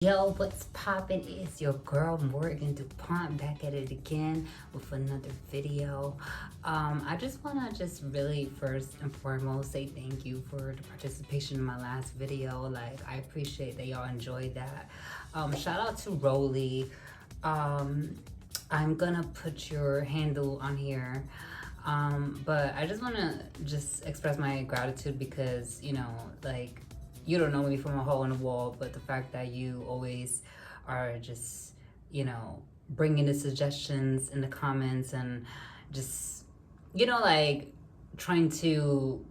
Yo, what's poppin'? It's your girl Morgan DuPont back at it again with another video. I just wanna really first and foremost say thank you for the participation in my last video. Like, I appreciate that y'all enjoyed that. Shout out to Rolly. I'm gonna put your handle on here. But I just wanna express my gratitude because, you know, like, you don't know me from a hole in the wall, but the fact that you always are just, you know, bringing the suggestions in the comments and just, you know, like trying to,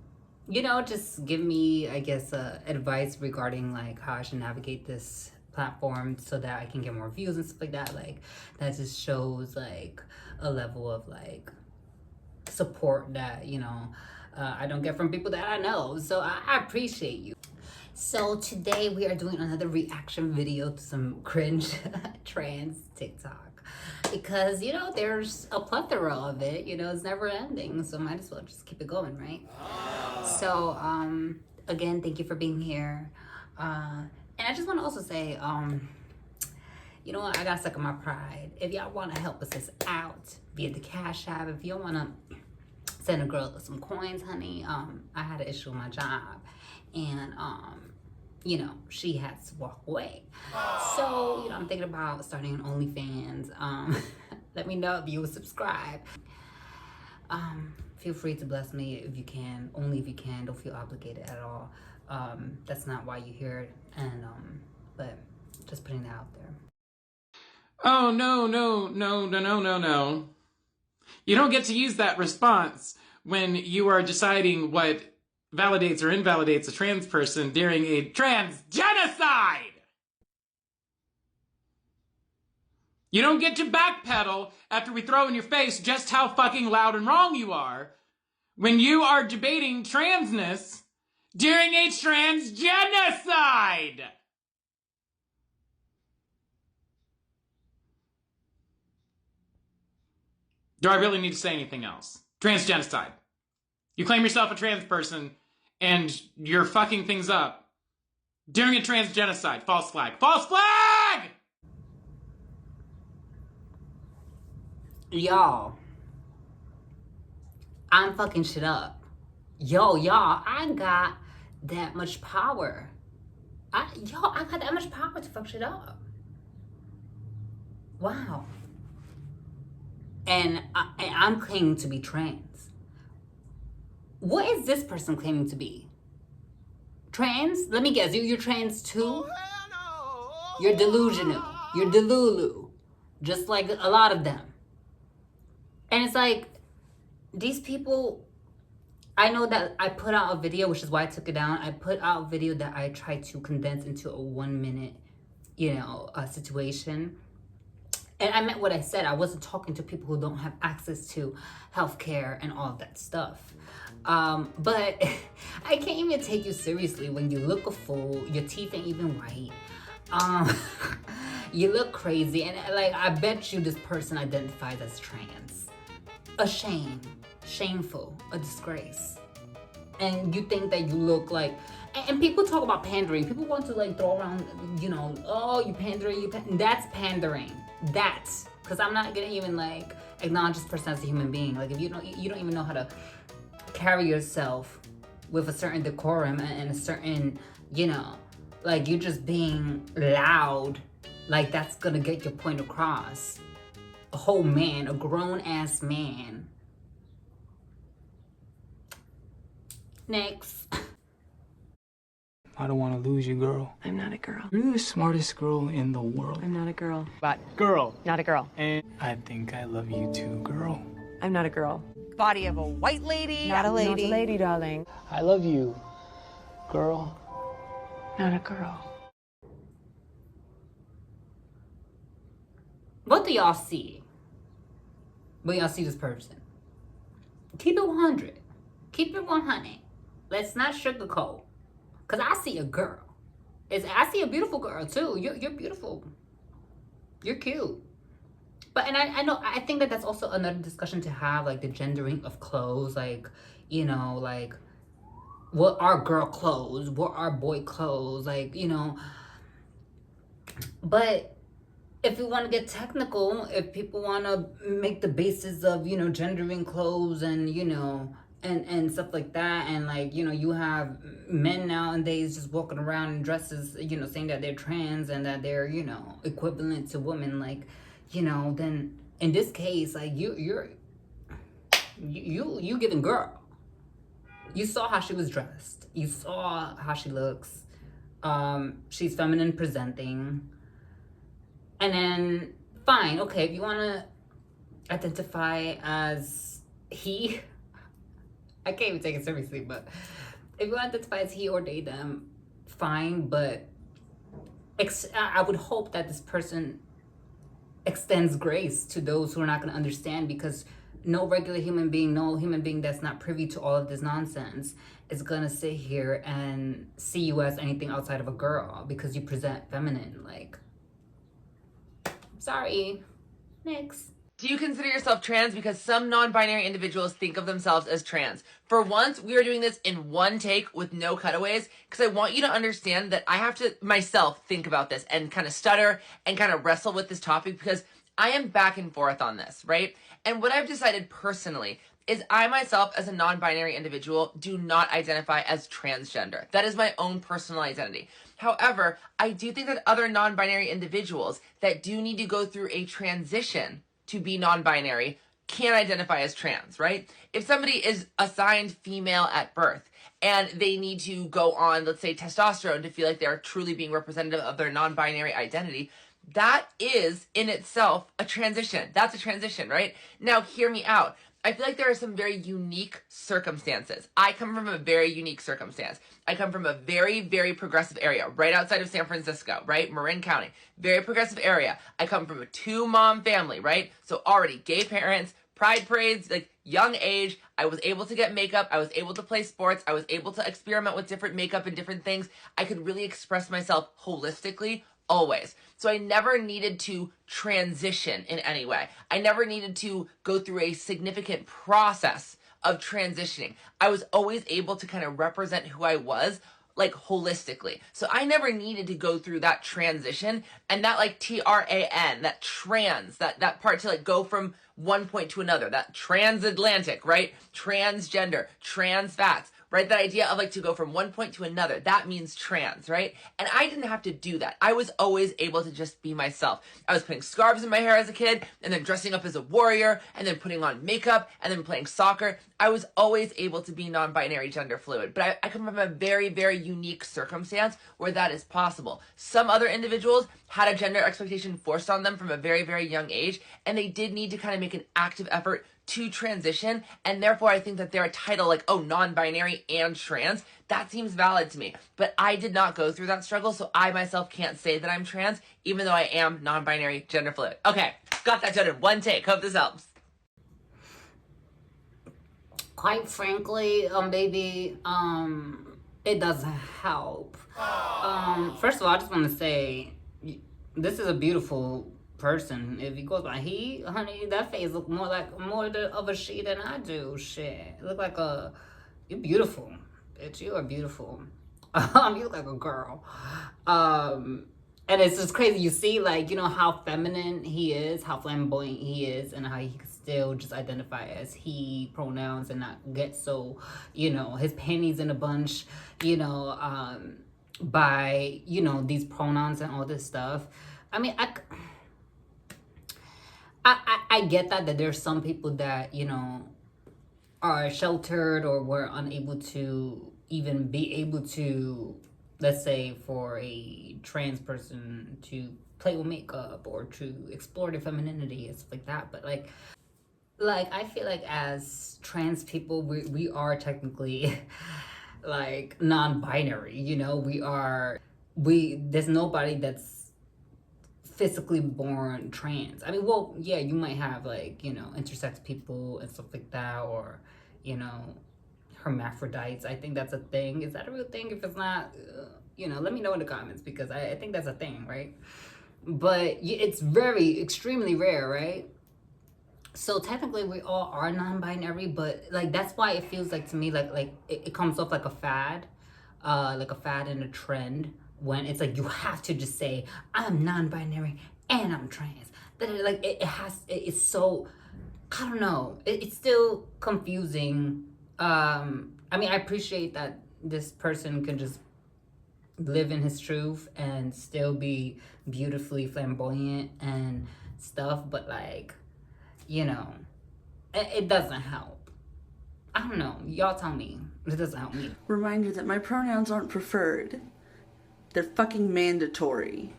you know, just give me, I guess, advice regarding like how I should navigate this platform so that I can get more views and stuff like that. Like, that just shows like a level of like support that, you know, I don't get from people that I know. So I appreciate you. So today we are doing another reaction video to some cringe trans TikTok because, you know, there's a plethora of it, you know, it's never ending, so might as well just keep it going, right? So again, thank you for being here, and I just want to also say, you know what, I got stuck in my pride. If y'all want to help us out via the Cash App, if you want to send a girl some coins, honey, I had an issue with my job, and you know, she had to walk away. So, you know, I'm thinking about starting an OnlyFans. Let me know if you would subscribe. Feel free to bless me if you can, only if you can. Don't feel obligated at all. That's not why you're here, and but just putting that out there. Oh, no. You don't get to use that response when you are deciding what validates or invalidates a trans person during a trans genocide. You don't get to backpedal after we throw in your face just how fucking loud and wrong you are when you are debating transness during a trans genocide. Do I really need to say anything else? Trans genocide. You claim yourself a trans person and you're fucking things up during a trans genocide. False flag. False flag! Y'all, I'm fucking shit up. Y'all, I got that much power. I got that much power to fuck shit up. Wow. And I'm claiming to be trans. What is this person claiming to be? Trans? Let me guess, you're trans too? You're delusional. You're delulu. Just like a lot of them. And it's like, these people, I know that I put out a video, which is why I took it down. I put out a video that I tried to condense into a 1 minute, you know, situation. And I meant what I said. I wasn't talking to people who don't have access to healthcare and all of that stuff. But I can't even take you seriously when you look a fool. Your teeth ain't even white. You look crazy. And like, I bet you this person identifies as trans. A shame. Shameful. A disgrace. And you think that you look like... And people talk about pandering. People want to like throw around, you know, oh, you pandering, that's pandering. That's because I'm not gonna even like acknowledge this person as a human being. Like, if you don't even know how to carry yourself with a certain decorum and a certain, you know, like, you're just being loud, like that's gonna get your point across. A whole man, a grown ass man. Next. I don't want to lose you, girl. I'm not a girl. You're the smartest girl in the world. I'm not a girl. But girl. Not a girl. And I think I love you too, girl. I'm not a girl. Body of a white lady. Not a lady. Not a lady, darling. I love you, girl. Not a girl. What do y'all see when y'all see this person? Keep it 100. Keep it 100. Let's not sugarcoat. Because I see a girl. I see a beautiful girl too. You're beautiful. You're cute. But, and I know, I think that that's also another discussion to have, like the gendering of clothes. Like, you know, like, what are girl clothes? What are boy clothes? Like, you know, But if we want to get technical, if people want to make the basis of, you know, gendering clothes and, you know, and stuff like that, and like, you know, you have men nowadays just walking around in dresses, you know, saying that they're trans and that they're, you know, equivalent to women, like, you know, then in this case, like, you giving girl. You saw how she was dressed. You saw how she looks. She's feminine presenting. And then, fine, okay, if you want to identify as he, I can't even take it seriously, but if you identify as he or they, them, fine, but I would hope that this person extends grace to those who are not going to understand, because no regular human being, no human being that's not privy to all of this nonsense is going to sit here and see you as anything outside of a girl because you present feminine. Like, sorry. Next. Do you consider yourself trans? Because some non-binary individuals think of themselves as trans. For once, we are doing this in one take with no cutaways, because I want you to understand that I have to myself think about this and kind of stutter and kind of wrestle with this topic, because I am back and forth on this, right? And what I've decided personally is I myself, as a non-binary individual, do not identify as transgender. That is my own personal identity. However, I do think that other non-binary individuals that do need to go through a transition to be non-binary can identify as trans, right? If somebody is assigned female at birth and they need to go on, let's say, testosterone to feel like they're truly being representative of their non-binary identity, that is in itself a transition. That's a transition, right? Now, hear me out. I feel like there are some very unique circumstances. I come from a very unique circumstance. I come from a very, very progressive area right outside of San Francisco, right? Marin County, very progressive area. I come from a 2-mom family, right? So already gay parents, pride parades, like young age. I was able to get makeup. I was able to play sports. I was able to experiment with different makeup and different things. I could really express myself holistically always. So I never needed to transition in any way. I never needed to go through a significant process of transitioning. I was always able to kind of represent who I was, like, holistically. So I never needed to go through that transition, and that, like, TRAN, that trans, that part to, like, go from one point to another, that transatlantic, right? Transgender, trans fats, right? That idea of, like, to go from one point to another, that means trans, right? And I didn't have to do that. I was always able to just be myself. I was putting scarves in my hair as a kid, and then dressing up as a warrior, and then putting on makeup, and then playing soccer. I was always able to be non-binary, gender fluid. But I come from a very, very unique circumstance where that is possible. Some other individuals had a gender expectation forced on them from a very, very young age, and they did need to kind of make an active effort to transition, and therefore I think that their title, like, oh, non-binary and trans, that seems valid to me. But I did not go through that struggle, so I myself can't say that I'm trans, even though I am non-binary, gender fluid. Okay, got that done in one take. Hope this helps. Quite frankly, baby, it doesn't help. First of all, I just want to say, this is a beautiful person. If he goes by he, honey, that face look more of a she than I do. Shit, look like you're beautiful, bitch. You are beautiful. You look like a girl. And it's just crazy. You see, like, you know, how feminine he is, how flamboyant he is, and how he can still just identify as he pronouns and not get so, you know, his panties in a bunch, you know, by, you know, these pronouns and all this stuff. I mean, I get that there's some people that, you know, are sheltered or were unable to even be able to, let's say, for a trans person to play with makeup or to explore their femininity and stuff like that. But like I feel like as trans people, we are technically like non-binary, you know. There's nobody that's physically born trans. I mean, well, yeah, you might have, like, you know, intersex people and stuff like that, or, you know, hermaphrodites. I think that's a thing. Is that a real thing? If it's not, you know, let me know in the comments, because I think that's a thing, right? But it's very extremely rare, right? So technically we all are non-binary, but like that's why it feels like to me like it comes off like a fad and a trend. when it's like you have to just say I'm non-binary and I'm trans. That like it's so, I don't know. It's still confusing. I mean, I appreciate that this person can just live in his truth and still be beautifully flamboyant and stuff, but like, you know, it doesn't help. I don't know. Y'all tell me. It doesn't help me. Reminder that my pronouns aren't preferred. They're fucking mandatory.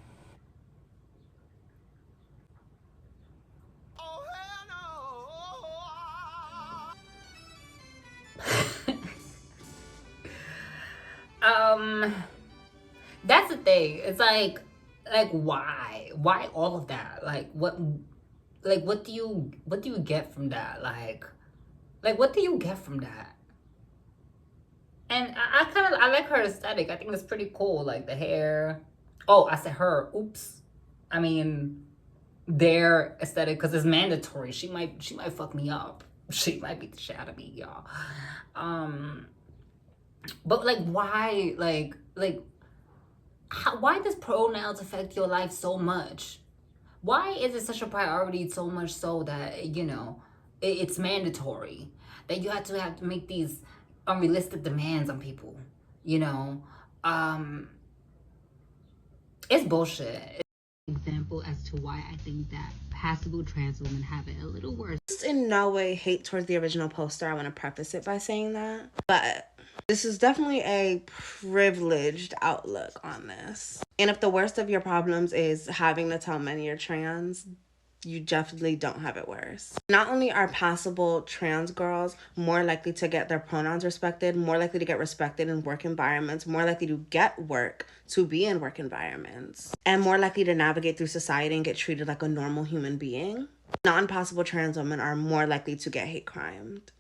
That's the thing. It's like why all of that? Like what do you get from that? Like what do you get from that? And I like her aesthetic. I think it's pretty cool. Like the hair. Oh, I said her. Oops. I mean, their aesthetic, because it's mandatory. She might fuck me up. She might beat the shit out of me, y'all. But like, why? Why does pronouns affect your life so much? Why is it such a priority, so much so that, you know, it's mandatory that you have to make these unrealistic demands on people, you know? It's bullshit. Example as to why I think that passable trans women have it a little worse. In no way hate towards the original poster. I want to preface it by saying that. But this is definitely a privileged outlook on this. And if the worst of your problems is having to tell men you're trans, you definitely don't have it worse. Not only are passable trans girls more likely to get their pronouns respected, more likely to get respected in work environments, more likely to get work, to be in work environments, and more likely to navigate through society and get treated like a normal human being, non-passable trans women are more likely to get hate crimed.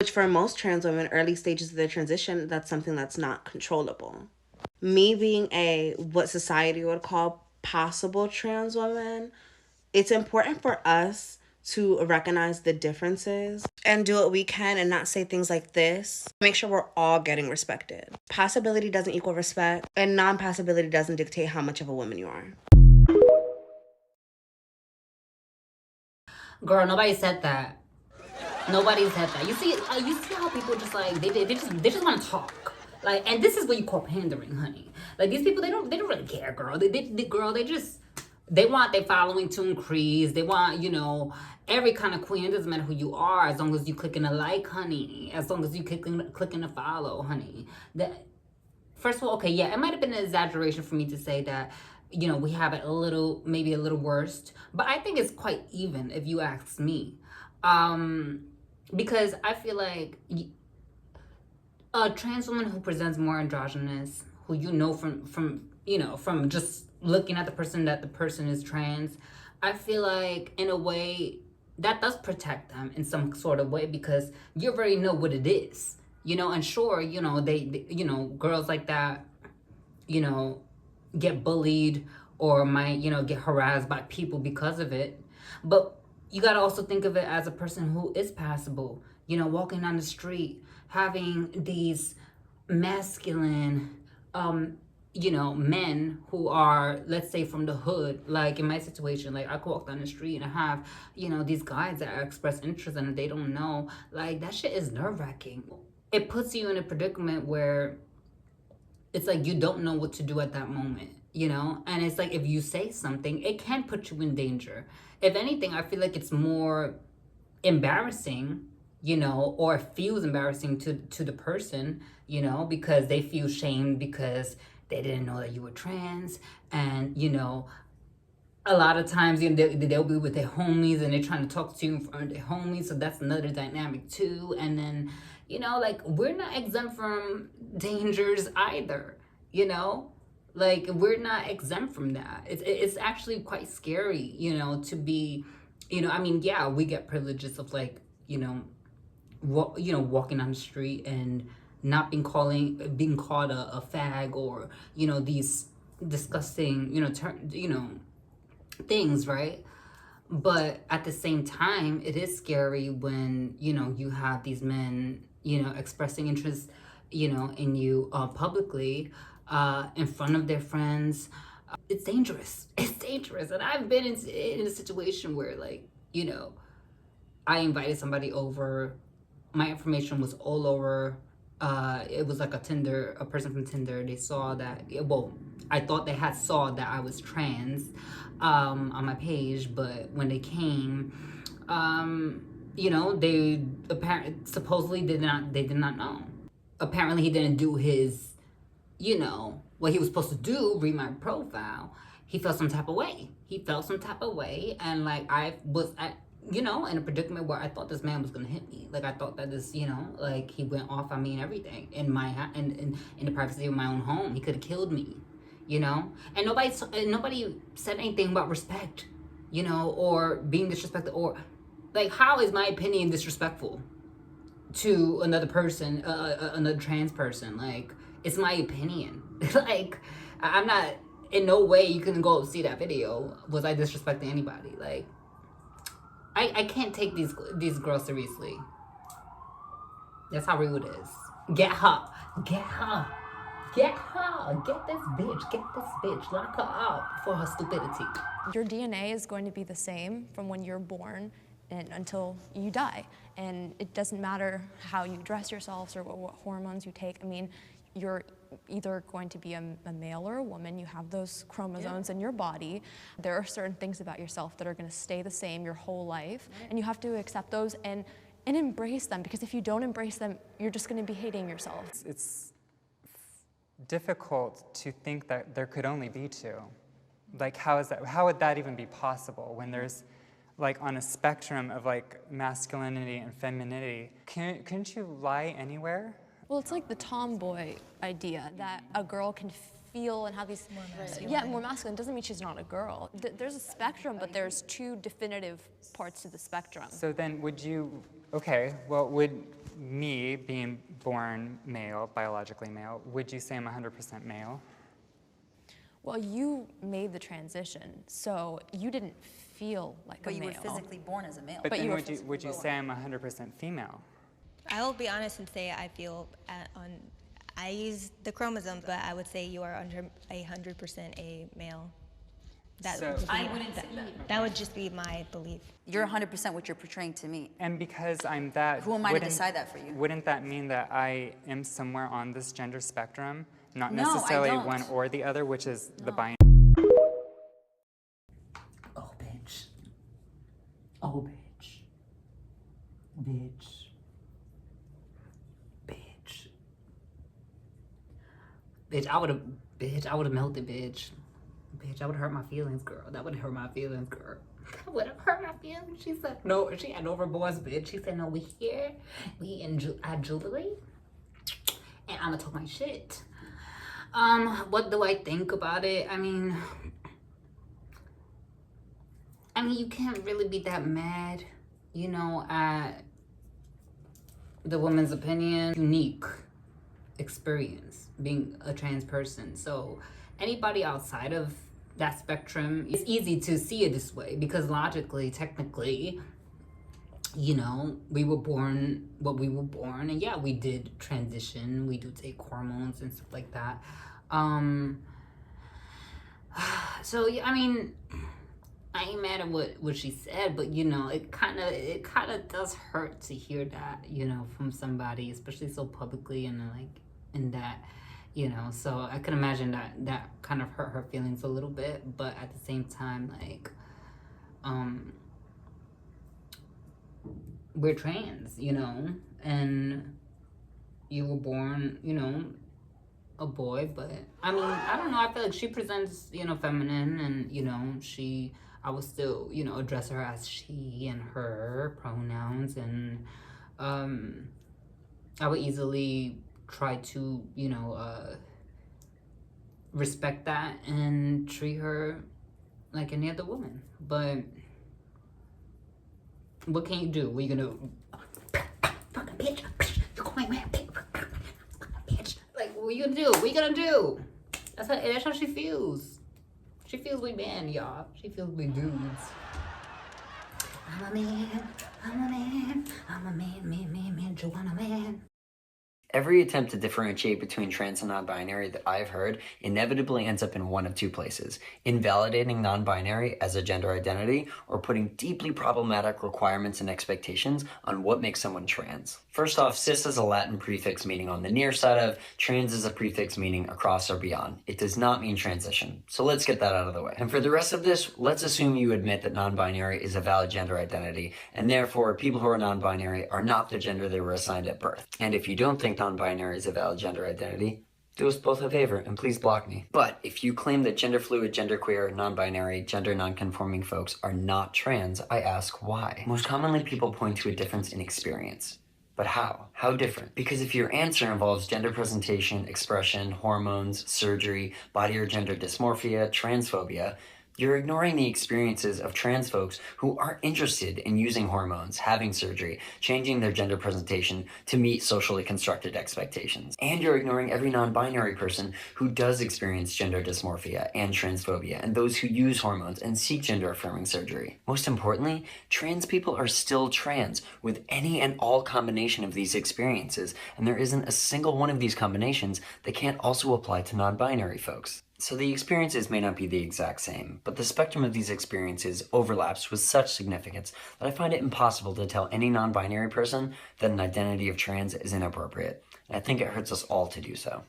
Which for most trans women, early stages of their transition, that's something that's not controllable. Me being a, what society would call passable trans woman, it's important for us to recognize the differences and do what we can and not say things like this. Make sure we're all getting respected. Passability doesn't equal respect, and non-passability doesn't dictate how much of a woman you are. Girl, nobody said that. Nobody said that. You see how people just like they just want to talk. Like, and this is what you call pandering, honey. Like, these people, they don't really care, girl. They want their following to increase. They want, you know, every kind of queen. It doesn't matter who you are, as long as you clicking a like, honey. As long as you clicking a follow, honey. First of all, okay, yeah, it might have been an exaggeration for me to say that, you know, we have it maybe a little worse. But I think it's quite even, if you ask me. Because I feel like a trans woman who presents more androgynous, who you know from just looking at the person is trans, I feel like in a way that does protect them in some sort of way, because you already know what it is, you know. And sure, you know, they you know, girls like that, you know, get bullied or might, you know, get harassed by people because of it. But you got to also think of it as a person who is passable, you know, walking down the street, having these masculine, you know, men who are, let's say, from the hood. Like in my situation, like I could walk down the street and I have, you know, these guys that express interest and they don't know. Like, that shit is nerve-wracking. It puts you in a predicament where it's like you don't know what to do at that moment, you know? And it's like, if you say something, it can put you in danger. If anything, I feel like it's more embarrassing, you know, or feels embarrassing to the person, you know, because they feel shamed because they didn't know that you were trans. And, you know, a lot of times, you know, they'll be with their homies and they're trying to talk to you in front of their homies. So that's another dynamic too. And then, you know, like, we're not exempt from dangers either, you know? Like, we're not exempt from that. It's actually quite scary, you know, to be, you know, I mean, yeah, we get privileges of, like, you know, walking on the street and not being called a fag, or, you know, these disgusting, you know, things, right? But at the same time, it is scary when, you know, you have these men, you know, expressing interest, you know, in you publicly, in front of their friends. It's dangerous. It's dangerous. And I've been in a situation where, like, you know, I invited somebody over. My information was all over. It was like a person from Tinder. They saw that, well, I thought they had saw that I was trans on my page, but when they came, you know, they supposedly did not know. Apparently he didn't do his, you know, what he was supposed to do, read my profile. He felt some type of way. And like I was you know, in a predicament where I thought this man was gonna hit me. Like I thought that this, you know, like he went off on me and everything in my in the privacy of my own home. He could have killed me, you know. And nobody said anything about respect, you know, or being disrespected, or like, how is my opinion disrespectful to another person, another trans person? Like, it's my opinion. Like, I'm not, in no way you can go see that video. Was I disrespecting anybody? Like, I can't take these girls seriously. That's how rude it is. Get her. Get her. Get her. Get this bitch. Get this bitch. Lock her up for her stupidity. Your DNA is going to be the same from when you're born and until you die. And it doesn't matter how you dress yourselves or what hormones you take. I mean, you're either going to be a male or a woman. You have those chromosomes in your body. There are certain things about yourself that are going to stay the same your whole life, and you have to accept those and embrace them, because if you don't embrace them, you're just going to be hating yourself. It's difficult to think that there could only be two. Like, how would that even be possible when there's, like, on a spectrum of, like, masculinity and femininity? Couldn't you lie anywhere? Well, it's like the tomboy idea that a girl can feel and have these, more masculine. Doesn't mean she's not a girl. There's a spectrum, but there's two definitive parts to the spectrum. So then would me being born male, biologically male, would you say I'm 100% male? Well, you made the transition, so you didn't feel like a male. But you were physically born as a male. But then would you say I'm 100% female? I will be honest and say I feel I use the chromosomes, but I would say you are under 100% a male. I wouldn't say that. That would just be my belief. You're 100% what you're portraying to me. And because I'm that, who am I to decide that for you? Wouldn't that mean that I am somewhere on this gender spectrum, not No, necessarily I don't. one or the other, which is the binary? Oh, bitch. Oh, bitch. Bitch. Bitch, I would have melted, bitch. Bitch, I would have hurt my feelings, girl. That would have hurt my feelings, girl. That would have hurt my feelings. She said, no, she had no remorse, bitch. She said, no, we here. We at Jubilee. And I'm gonna talk my shit. What do I think about it? I mean, you can't really be that mad, you know, at the woman's opinion. Unique experience being a trans person. So anybody outside of that spectrum, it's easy to see it this way, because logically, technically, you know, we were born what we were born, and yeah, we did transition, we do take hormones and stuff like that. So yeah, I mean, I ain't mad at what she said, but you know, it kind of does hurt to hear that, you know, from somebody, especially so publicly, and like in that, you know. So I can imagine that kind of hurt her feelings a little bit, but at the same time, like, we're trans, you know, and you were born, you know, a boy, but I mean, I don't know, I feel like she presents, you know, feminine, and you know, I would still, you know, address her as she and her pronouns, and I would easily try to, you know, respect that and treat her like any other woman. But what can you do? What are you gonna do? Fucking bitch, you call my man bitch. Like, what are you gonna do? What are you gonna do? That's how she feels. She feels we men, y'all. She feels we dudes. I'm a man, Joanna man. Every attempt to differentiate between trans and non-binary that I've heard inevitably ends up in one of two places: invalidating non-binary as a gender identity, or putting deeply problematic requirements and expectations on what makes someone trans. First off, cis is a Latin prefix meaning on the near side of, trans is a prefix meaning across or beyond. It does not mean transition. So let's get that out of the way. And for the rest of this, let's assume you admit that non-binary is a valid gender identity, and therefore people who are non-binary are not the gender they were assigned at birth. And if you don't think non-binary is a valid gender identity, do us both a favor and please block me. But if you claim that gender fluid, genderqueer, non-binary, gender non-conforming folks are not trans, I ask why. Most commonly people point to a difference in experience. But how? How different? Because if your answer involves gender presentation, expression, hormones, surgery, body or gender dysmorphia, transphobia, you're ignoring the experiences of trans folks who aren't interested in using hormones, having surgery, changing their gender presentation to meet socially constructed expectations. And you're ignoring every non-binary person who does experience gender dysmorphia and transphobia, and those who use hormones and seek gender-affirming surgery. Most importantly, trans people are still trans with any and all combination of these experiences, and there isn't a single one of these combinations that can't also apply to non-binary folks. So the experiences may not be the exact same, but the spectrum of these experiences overlaps with such significance that I find it impossible to tell any non-binary person that an identity of trans is inappropriate. And I think it hurts us all to do so.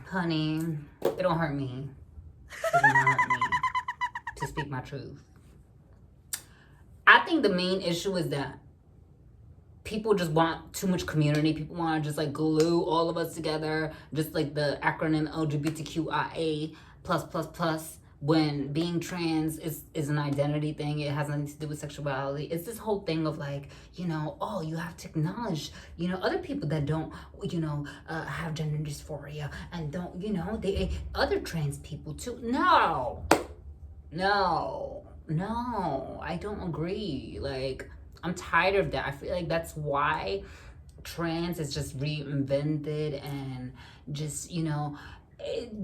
Honey, it don't hurt me. It does not hurt me to speak my truth. I think the main issue is that people just want too much community. People want to just like glue all of us together, just like the acronym LGBTQIA+++. When being trans is an identity thing, it has nothing to do with sexuality. It's this whole thing of like, you know, oh, you have to acknowledge, you know, other people that don't, you know, have gender dysphoria and don't, you know, they other trans people too. No, I don't agree. Like, I'm tired of that. I feel like that's why trans is just reinvented, and just, you know,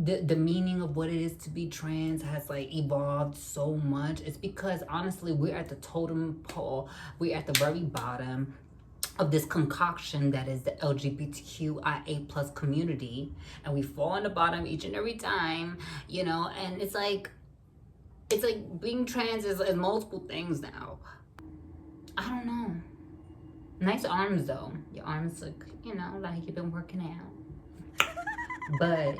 the meaning of what it is to be trans has like evolved so much. It's because honestly, we're at the totem pole. We're at the very bottom of this concoction that is the LGBTQIA+ community, and we fall on the bottom each and every time, you know. And it's like being trans is multiple things now. I don't know. Nice arms though. Your arms look, you know, like you've been working out. But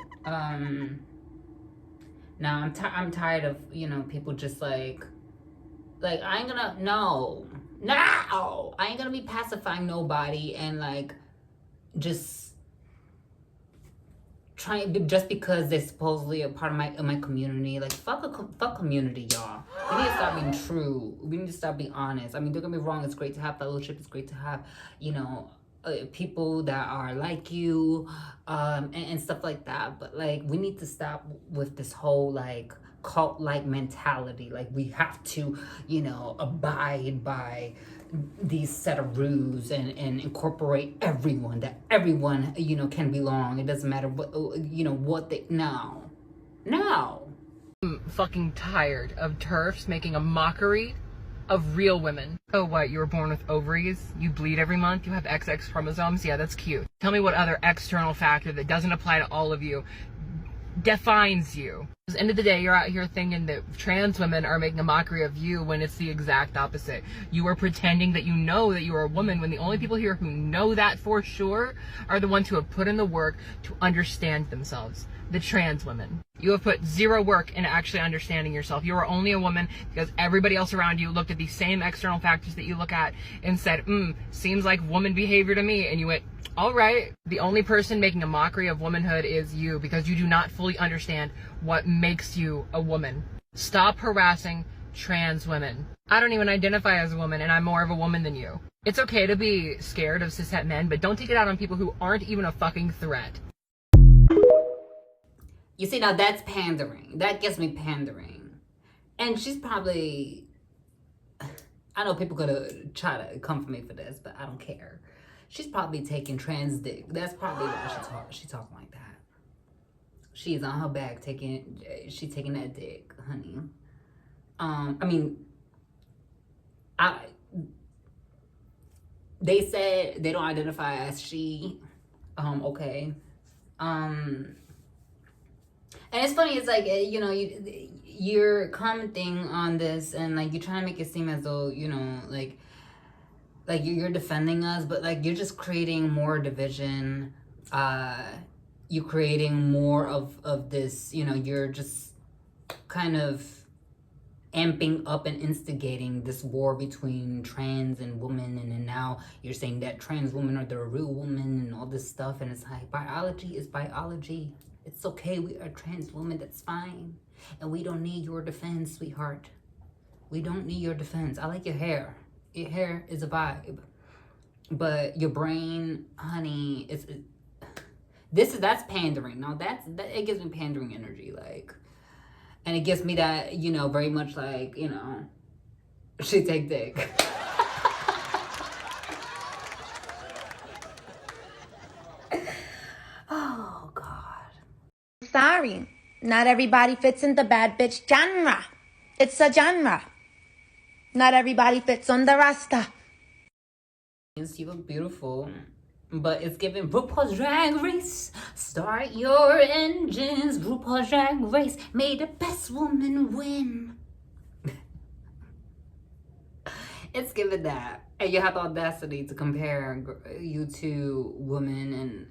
now I'm tired of, you know, people just like I ain't gonna I ain't gonna be pacifying nobody and like just trying just because they're supposedly a part of my community. Like fuck community, y'all. We need to stop being true. We need to stop being honest. I mean, don't get me wrong, it's great to have fellowship, it's great to have, you know, people that are like you, and stuff like that. But like, we need to stop with this whole like cult-like mentality. Like, we have to, you know, abide by these set of rules and incorporate everyone, that everyone, you know, can belong. It doesn't matter what, you know, what they, no. I'm fucking tired of TERFs making a mockery of real women. Oh, what, you were born with ovaries? You bleed every month? You have XX chromosomes? Yeah, that's cute. Tell me what other external factor that doesn't apply to all of you defines you. At the end of the day, you're out here thinking that trans women are making a mockery of you when it's the exact opposite. You are pretending that you know that you are a woman when the only people here who know that for sure are the ones who have put in the work to understand themselves. The trans women. You have put zero work into actually understanding yourself. You are only a woman because everybody else around you looked at these same external factors that you look at and said, seems like woman behavior to me. And you went, all right. The only person making a mockery of womanhood is you, because you do not fully understand what makes you a woman. Stop harassing trans women. I don't even identify as a woman, and I'm more of a woman than you. It's okay to be scared of cishet men, but don't take it out on people who aren't even a fucking threat. You see, now that's pandering. That gets me pandering. And she's probably, I know people gonna try to come for me for this, but I don't care. She's probably taking trans dick. That's probably why she talking like that. She's on her back she's taking that dick, honey. I mean, they said they don't identify as she. Okay. And it's funny, it's like, you know, you're commenting on this and like you're trying to make it seem as though, you know, like you're defending us, but like you're just creating more division. You're creating more of this, you know, you're just kind of amping up and instigating this war between trans and women, and then now you're saying that trans women are the real women and all this stuff, and it's like, biology is biology. It's okay, we are trans women, that's fine. And we don't need your defense, sweetheart. We don't need your defense. I like your hair. Your hair is a vibe. But your brain, honey, that's pandering. Now it gives me pandering energy, like. And it gives me that, you know, very much like, you know, she take dick. Oh, God. Sorry, not everybody fits in the bad bitch genre. It's a genre. Not everybody fits on the roster. You look beautiful. But it's giving RuPaul's Drag Race. Start your engines. RuPaul's Drag Race. May the best woman win. It's giving that. And you have the audacity to compare you two women and...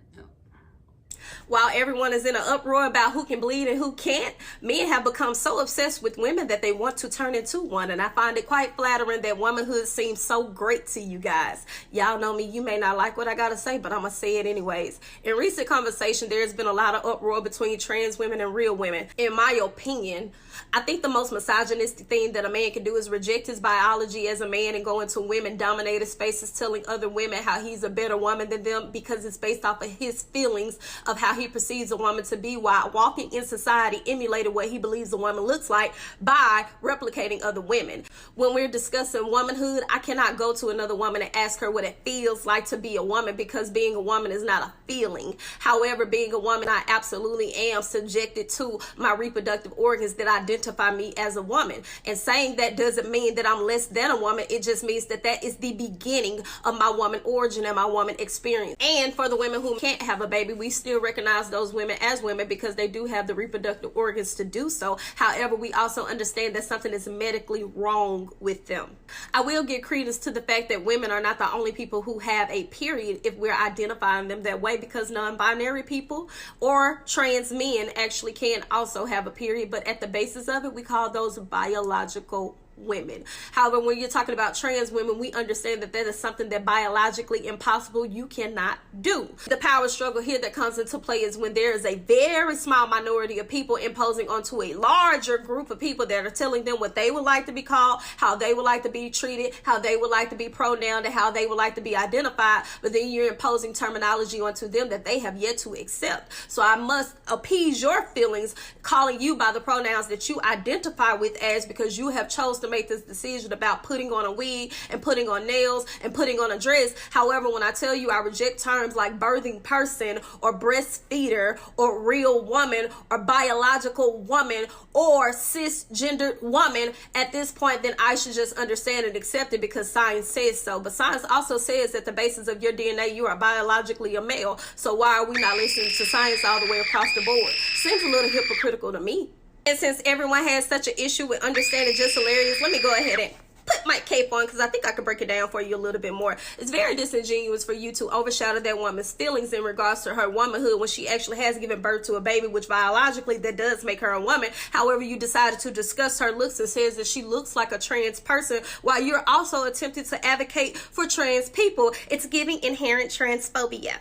While everyone is in an uproar about who can bleed and who can't, men have become so obsessed with women that they want to turn into one. And I find it quite flattering that womanhood seems so great to you guys. Y'all know me, you may not like what I gotta say, but I'm gonna say it anyways. In recent conversation, there's been a lot of uproar between trans women and real women. In my opinion, I think the most misogynistic thing that a man can do is reject his biology as a man and go into women-dominated spaces telling other women how he's a better woman than them because it's based off of his feelings of how he perceives a woman to be, while walking in society emulating what he believes a woman looks like by replicating other women. When we're discussing womanhood, I cannot go to another woman and ask her what it feels like to be a woman, because being a woman is not a feeling. However, being a woman, I absolutely am subjected to my reproductive organs that identify me as a woman. And saying that doesn't mean that I'm less than a woman. It just means that that is the beginning of my woman origin and my woman experience. And for the women who can't have a baby, we still recognize those women as women because they do have the reproductive organs to do so. However, we also understand that something is medically wrong with them. I will give credence to the fact that women are not the only people who have a period if we're identifying them that way, because non-binary people or trans men actually can also have a period, but at the basis of it, we call those biological women. However, when you're talking about trans women, we understand that that is something that biologically impossible, you cannot do. The power struggle here that comes into play is when there is a very small minority of people imposing onto a larger group of people that are telling them what they would like to be called, how they would like to be treated, how they would like to be pronounced, and how they would like to be identified, but then you're imposing terminology onto them that they have yet to accept. So I must appease your feelings calling you by the pronouns that you identify with as, because you have chosen to make this decision about putting on a wig and putting on nails and putting on a dress. However, when I tell you I reject terms like birthing person or breastfeeder or real woman or biological woman or cisgendered woman, at this point, then I should just understand and accept it because science says so. But science also says that the basis of your DNA, you are biologically a male. So why are we not listening to science all the way across the board? Seems a little hypocritical to me. And since everyone has such an issue with understanding just hilarious, let me go ahead and put my cape on because I think I could break it down for you a little bit more. It's very disingenuous for you to overshadow that woman's feelings in regards to her womanhood when she actually has given birth to a baby, which biologically that does make her a woman. However, you decided to discuss her looks and says that she looks like a trans person while you're also attempting to advocate for trans people. It's giving inherent transphobia.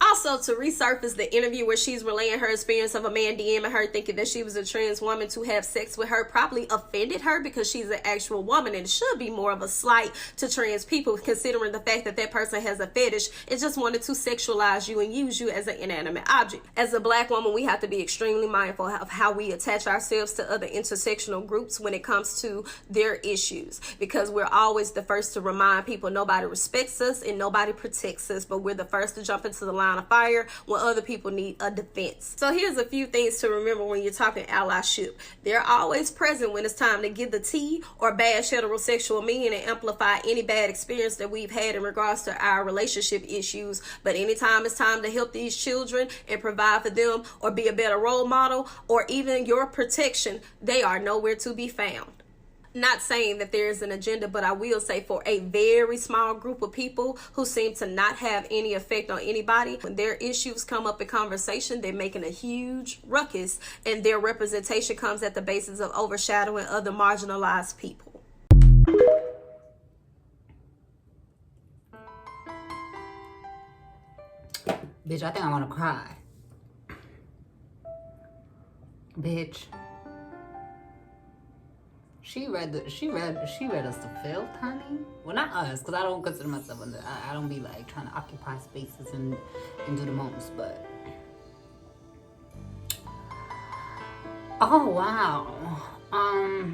Also, to resurface the interview where she's relaying her experience of a man DMing her thinking that she was a trans woman to have sex with her probably offended her because she's an actual woman, and it should be more of a slight to trans people considering the fact that that person has a fetish and just wanted to sexualize you and use you as an inanimate object. As a black woman, we have to be extremely mindful of how we attach ourselves to other intersectional groups when it comes to their issues, because we're always the first to remind people nobody respects us and nobody protects us, but we're the first to jump into the line line of fire when other people need a defense. So here's a few things to remember when you're talking allyship. They're always present when it's time to give the tea or bash heterosexual men and amplify any bad experience that we've had in regards to our relationship issues. But anytime it's time to help these children and provide for them or be a better role model or even your protection, they are nowhere to be found. Not saying that there is an agenda, but I will say for a very small group of people who seem to not have any effect on anybody, when their issues come up in conversation, they're making a huge ruckus, and their representation comes at the basis of overshadowing other marginalized people. Bitch, I think I want to cry. Bitch. She read us the filth, honey. Well, not us, because I don't consider myself I don't be like trying to occupy spaces and do the most, but oh wow. I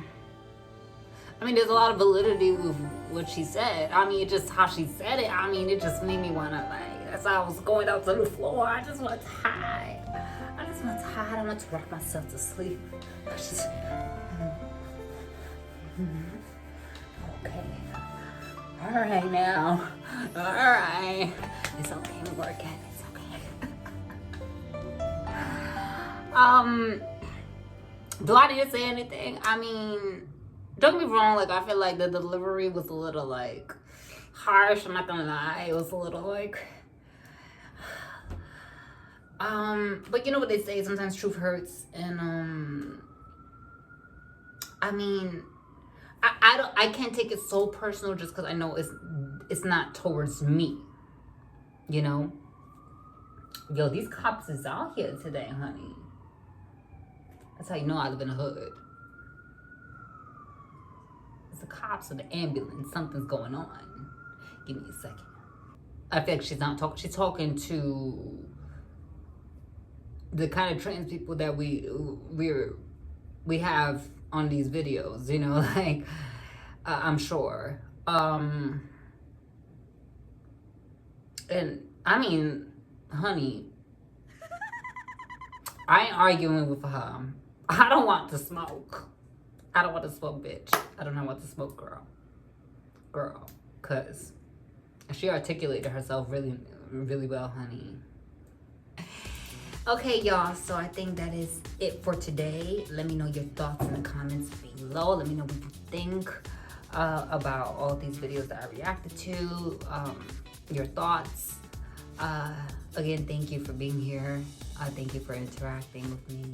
mean, there's a lot of validity with what she said. I mean, just how she said it. I mean, it just made me wanna like. That's how I was going out to the floor. I just want to hide. I want to rock myself to sleep. Okay. All right now. All right. It's okay. We're working. It's okay. Do I need to say anything? I mean, don't get me wrong. Like, I feel like the delivery was a little like harsh. I'm not gonna lie. It was a little like. But you know what they say. Sometimes truth hurts, and I mean. I can't take it so personal just because I know it's not towards me, you know. Yo, these cops is out here today, honey. That's how you know I live in the hood. It's the cops or the ambulance. Something's going on. Give me a second. I feel like she's not talking. She's talking to the kind of trans people that we have on these videos, you know, like I'm sure. And I mean, honey, I ain't arguing with her. I don't want to smoke. I don't want to smoke, bitch. I don't want to smoke, girl. Cause she articulated herself really, really well, honey. Okay, y'all, so I think that is it for today. Let me know your thoughts in the comments below. Let me know what you think about all these videos that I reacted to, your thoughts. Again, thank you for being here. Thank you for interacting with me.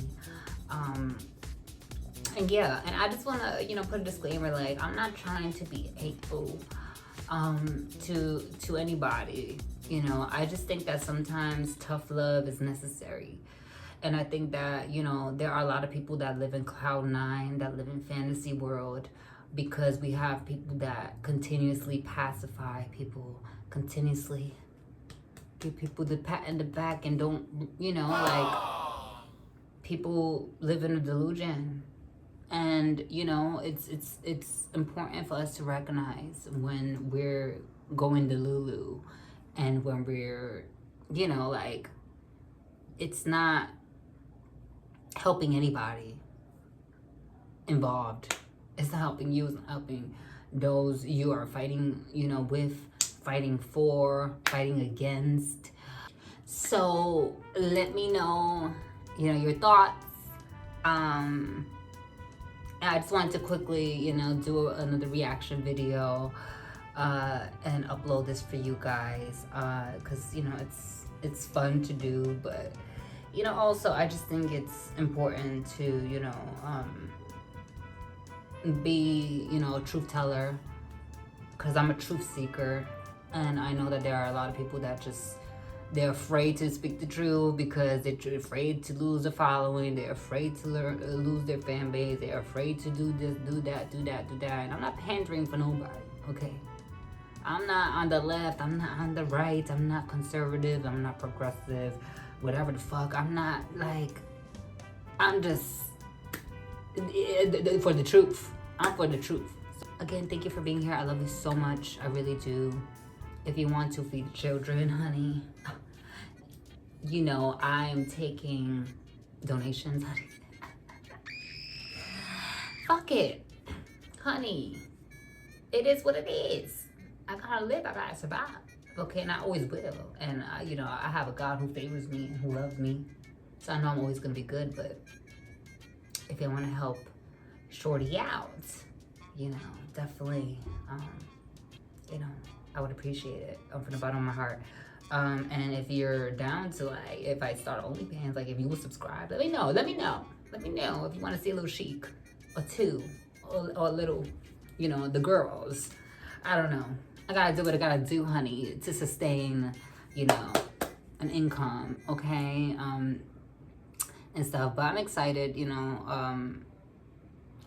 And yeah, and I just want to, you know, put a disclaimer, like, I'm not trying to be hateful to anybody. You know, I just think that sometimes tough love is necessary. And I think that, you know, there are a lot of people that live in cloud nine, that live in fantasy world, because we have people that continuously pacify people, continuously give people the pat in the back and don't, you know, like, people live in a delusion. And, you know, it's important for us to recognize when we're going delulu. And when we're, you know, like, it's not helping anybody involved. It's not helping you. It's not helping those you are fighting, you know, with, fighting for, fighting against. So let me know, you know, your thoughts. I just wanted to quickly, you know, do another reaction video. And upload this for you guys, because, you know, it's fun to do, but, you know, also I just think it's important to, you know, be, you know, a truth teller, because I'm a truth seeker, and I know that there are a lot of people that just, they're afraid to speak the truth because they're afraid to lose a following, they're afraid to lose their fan base, they're afraid to do this, do that, and I'm not pandering for nobody, okay? I'm not on the left, I'm not on the right, I'm not conservative, I'm not progressive, whatever the fuck. I'm not, like, I'm just for the truth. I'm for the truth. So, again, thank you for being here. I love you so much. I really do. If you want to feed children, honey, you know, I'm taking donations. Fuck it, honey. It is what it is. I gotta live, I gotta survive. Okay, and I always will. And, you know, I have a God who favors me and who loves me. So I know I'm always gonna be good, but if you wanna help Shorty out, you know, definitely, you know, I would appreciate it from the bottom of my heart. And if you're down to, like, if I start OnlyFans, like, if you will subscribe, let me know. Let me know if you want to see a little chic or two or a little, you know, the girls. I don't know. I gotta do what I gotta do, honey, to sustain, you know, an income, okay, and stuff. But I'm excited, you know.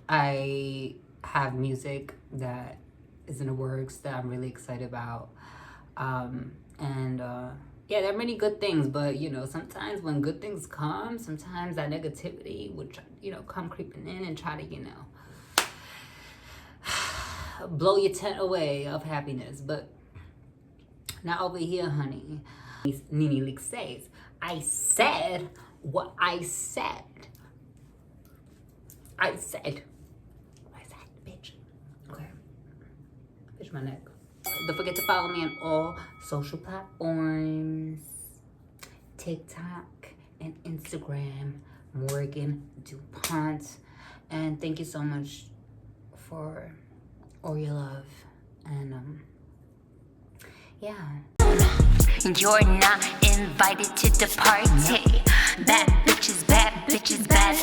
I have music that is in the works that I'm really excited about. Yeah, there are many good things, but, you know, sometimes when good things come, sometimes that negativity would, you know, come creeping in and try to, you know, blow your tent away of happiness. But not over here, honey. Nene Leak says, I said what I said. I said, bitch. Okay. Bitch, my neck. Don't forget to follow me on all social platforms. TikTok and Instagram. Morgan DuPont. And thank you so much for all your love. And, yeah. You're not invited to the party. Bad bitches, bad bitches, bad